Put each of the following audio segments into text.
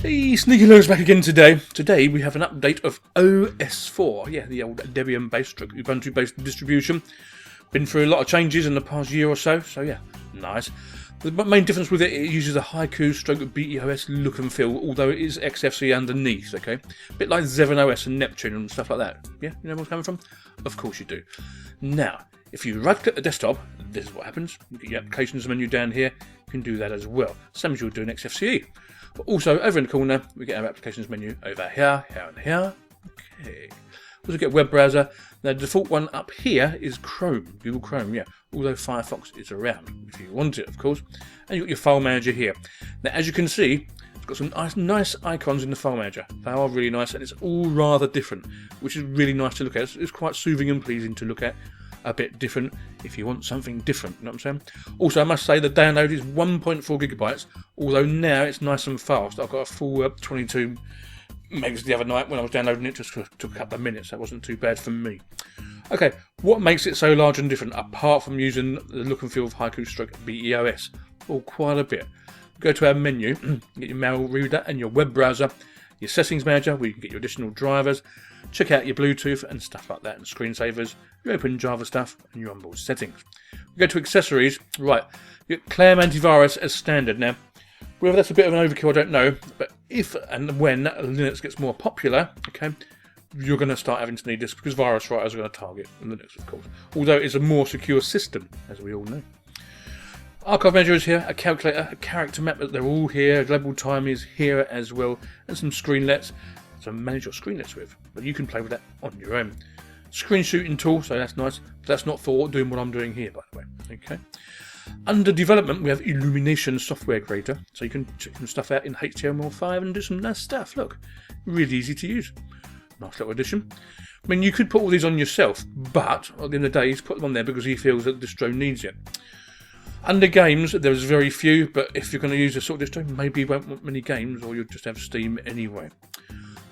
Hey, sneekylinux back again today. Today we have an update of OS4. Yeah, the old Debian-based, Ubuntu-based distribution. Been through a lot of changes in the past year or so. So yeah, nice. The main difference with it uses a Haiku / BEOS look and feel, although it is XFCE underneath. Okay, a bit like Zevon OS and Neptune and stuff like that. Yeah, you know where I'm coming from? Of course you do. Now, if you right-click the desktop, this is what happens. You get your applications menu down here. You can do that as well, same as you'll do in XFCE. But also, over in the corner, we get our applications menu over here, and here. Okay. Also get web browser. Now, the default one up here is Chrome, Google Chrome, yeah. Although Firefox is around, if you want it, of course. And you've got your file manager here. Now, as you can see, it's got some nice icons in the file manager. They are really nice, and it's all rather different, which is really nice to look at. It's quite soothing and pleasing to look at. A bit different if you want something different, you know what I'm saying? Also, I must say the download is 1.4 gigabytes, although now it's nice and fast. I've got a full 22 megs the other night when I was downloading it, just took a couple of minutes. That wasn't too bad for me. Okay, what makes it so large and different, apart from using the look and feel of Haiku / BEOS? Well, quite a bit. Go to our menu, get your mail reader and your web browser, your settings manager where you can get your additional drivers, check out your Bluetooth and stuff like that, and screensavers, your open Java stuff, and your onboard settings. We go to accessories, right, you get Clam antivirus as standard. Now, whether that's a bit of an overkill, I don't know, but if and when Linux gets more popular, okay, you're going to start having to need this because virus writers are going to target Linux, of course, although it's a more secure system, as we all know. Archive manager is here, a calculator, a character map, they're all here, global time is here as well, and some screenlets to manage your screenlets with, but you can play with that on your own. Screen shooting tool, so that's nice, but that's not for doing what I'm doing here, by the way. Okay. Under development, we have Illumination software creator, so you can check some stuff out in HTML5 and do some nice stuff. Look, really easy to use. Nice little addition. I mean, you could put all these on yourself, but at the end of the day, he's put them on there because he feels that the distro needs it. Under games, there's very few, but if you're going to use a sort of distro, maybe you won't want many games, or you'll just have Steam anyway.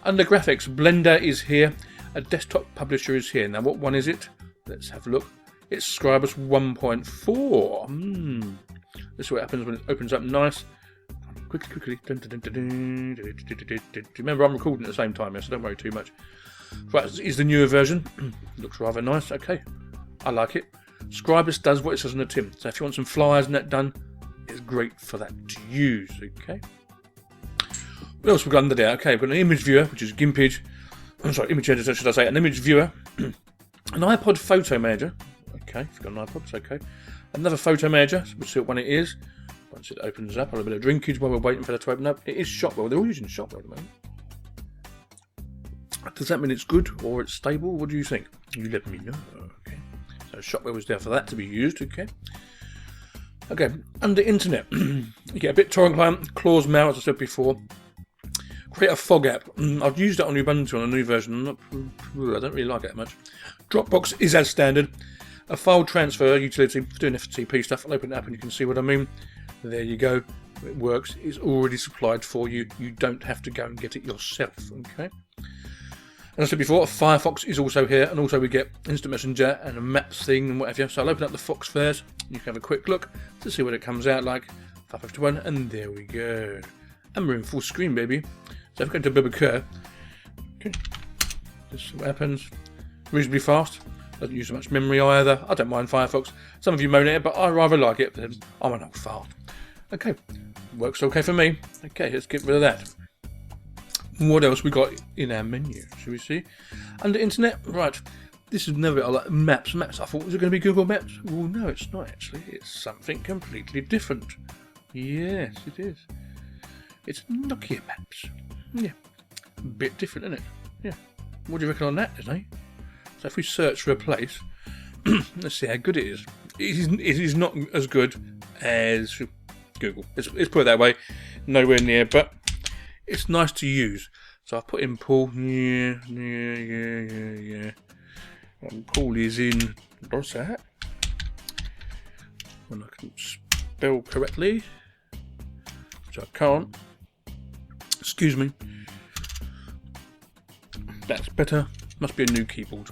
Under graphics, Blender is here, a desktop publisher is here. Now, what one is it? Let's have a look. It's Scribus 1.4. This is what happens when it opens up nice. Quickly. Remember, I'm recording at the same time, so don't worry too much. Right, is the newer version. Looks rather nice. Okay, I like it. Scribus does what it says on the tin. So if you want some flyers and that done, it's great for that to use. Okay. What else we've got under there? Okay, we've got an image viewer, which is Gimpage. Image editor, should I say? An image viewer. An iPod photo manager. Okay, if you've got an iPod, it's okay. Another photo manager, we'll see what one it is. Once it opens up, a little bit of drinkage while we're waiting for that to open up. It is Shotwell. They're all using Shotwell at the moment. Does that mean it's good or it's stable? What do you think? You let me know. Okay. So Shotwell was there for that to be used. Okay. Okay. Under internet, you get a BitTorrent client, Claws Mail, as I said before. Create a fog app. I've used it on Ubuntu on a new version. I don't really like it that much. Dropbox is as standard. A file transfer utility for doing FTP stuff. I'll open it up and you can see what I mean. There you go. It works. It's already supplied for you. You don't have to go and get it yourself. Okay. As I said before, Firefox is also here, and also we get Instant Messenger and a Maps thing and whatever. So I'll open up the Fox first. You can have a quick look to see what it comes out like. 551, and there we go. And we're in full screen, baby. So if we go to Bibiker, okay, this is what happens. Reasonably fast. Doesn't use so much memory either. I don't mind Firefox. Some of you moan at it, but I rather like it. I'm an old fart. Okay, works okay for me. Okay, let's get rid of that. What else we got in our menu? Shall we see? Under internet, right. This is never like maps. I thought it was going to be Google Maps. Well, no, it's not actually. It's something completely different. Yes, it is. It's Nokia Maps. Yeah, a bit different, isn't it? Yeah. What do you reckon on that, Disney? So if we search for a place, let's see how good it is. It is not as good as Google. Let's put it that way. Nowhere near, but it's nice to use. So I've put in Paul. Yeah. And Paul is in. What's that? When I can spell correctly, which I can't. Excuse me. That's better. Must be a new keyboard.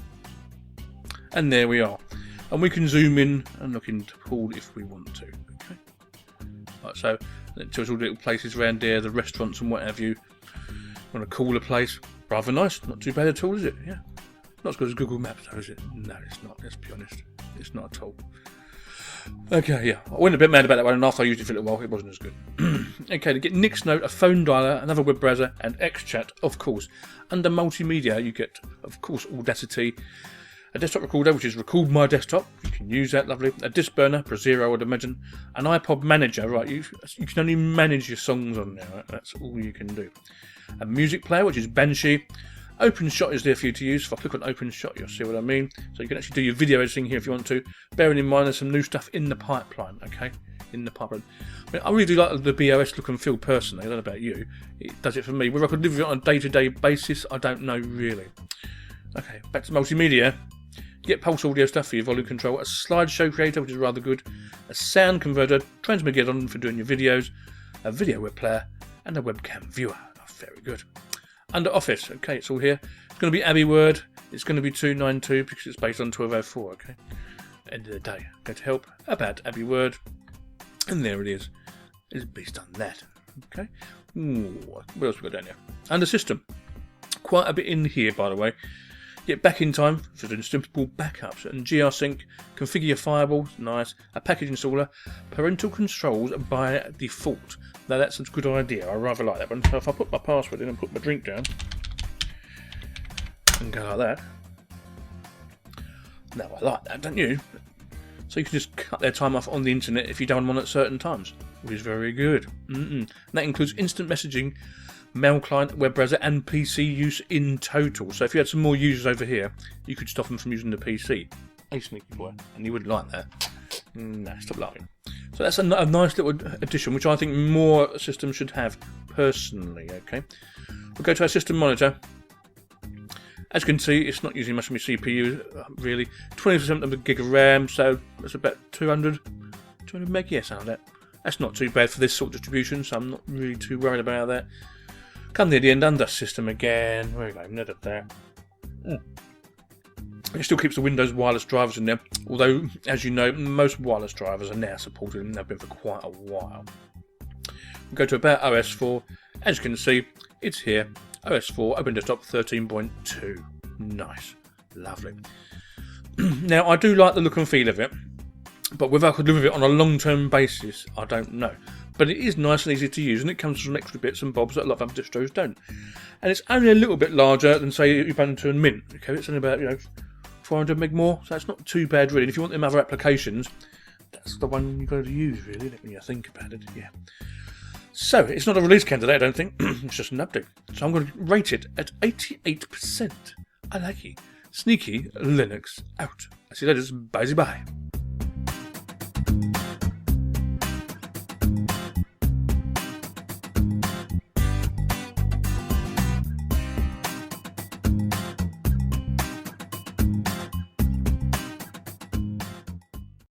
And there we are. And we can zoom in and look into Paul if we want to. Okay. Like so, it tells all the little places around here, the restaurants and what have you. Want to call a place? Rather nice. Not too bad at all, is it? Yeah. Not as good as Google Maps, though, is it? No, it's not. Let's be honest. It's not at all. Okay, yeah. I went a bit mad about that one, and after I used it for a little while, it wasn't as good. Okay, to get Nick's Note, a phone dialer, another web browser, and XChat, of course. Under multimedia, you get, of course, Audacity, a desktop recorder, which is Record My Desktop. You can use that, lovely. A disc burner, for Zero, I would imagine. An iPod manager, right? You can only manage your songs on there, right? That's all you can do. A music player, which is Banshee. OpenShot is there for you to use. If I click on OpenShot, you'll see what I mean. So you can actually do your video editing here if you want to. Bearing in mind there's some new stuff in the pipeline, okay? In the pipeline. I really do like the BEOS look and feel personally. I don't know about you. It does it for me. Whether I could live with it on a day-to-day basis, I don't know really. Okay, back to multimedia. You get pulse audio stuff for your volume control. A slideshow creator, which is rather good. A sound converter. Transmedia for doing your videos. A video web player. And a webcam viewer. Oh, very good. Under Office, okay, it's all here. It's going to be Abbey Word. It's going to be 292 because it's based on 1204, okay? End of the day. Go to help about Abbey Word. And there it is. It's based on that, okay? Ooh, what else we got down here? Under System. Quite a bit in here, by the way. Get back in time for doing simple backups. And GRSync. Configure your firewalls. Nice. A package installer. Parental controls by default. Now that's a good idea. I rather like that one. So if I put my password in and put my drink down and go like that. No, I like that, don't you? So you can just cut their time off on the internet if you don't want them at certain times, which is very good. That includes instant messaging, mail client, web browser, and PC use in total. So if you had some more users over here, you could stop them from using the PC. Hey, sneaky boy, and you wouldn't like that. No, stop laughing. So that's a nice little addition, which I think more systems should have, personally, okay? We'll go to our system monitor. As you can see, it's not using much of my CPU, really. 20% of a gig of RAM, so that's about 200 meg, yes, out of that. That's not too bad for this sort of distribution, so I'm not really too worried about that. Come near the end, under system again. Where are we going? There. It still keeps the Windows wireless drivers in there, although, as you know, most wireless drivers are now supported and they've been for quite a while. We'll go to about OS4. As you can see, it's here. OS4, Open Desktop 13.2. Nice. Lovely. Now, I do like the look and feel of it, but whether I could live with it on a long-term basis, I don't know. But it is nice and easy to use, and it comes with some extra bits and bobs that a lot of other distros don't. And it's only a little bit larger than, say, Ubuntu and Mint. Okay, it's only about, 400 meg more, so it's not too bad really. And if you want them other applications, that's the one you've got to use really, when you think about it, yeah. So, it's not a release candidate, I don't think, it's just an update. So I'm going to rate it at 88%. I like it. Sneeky Linux out. I see you later, bye-bye.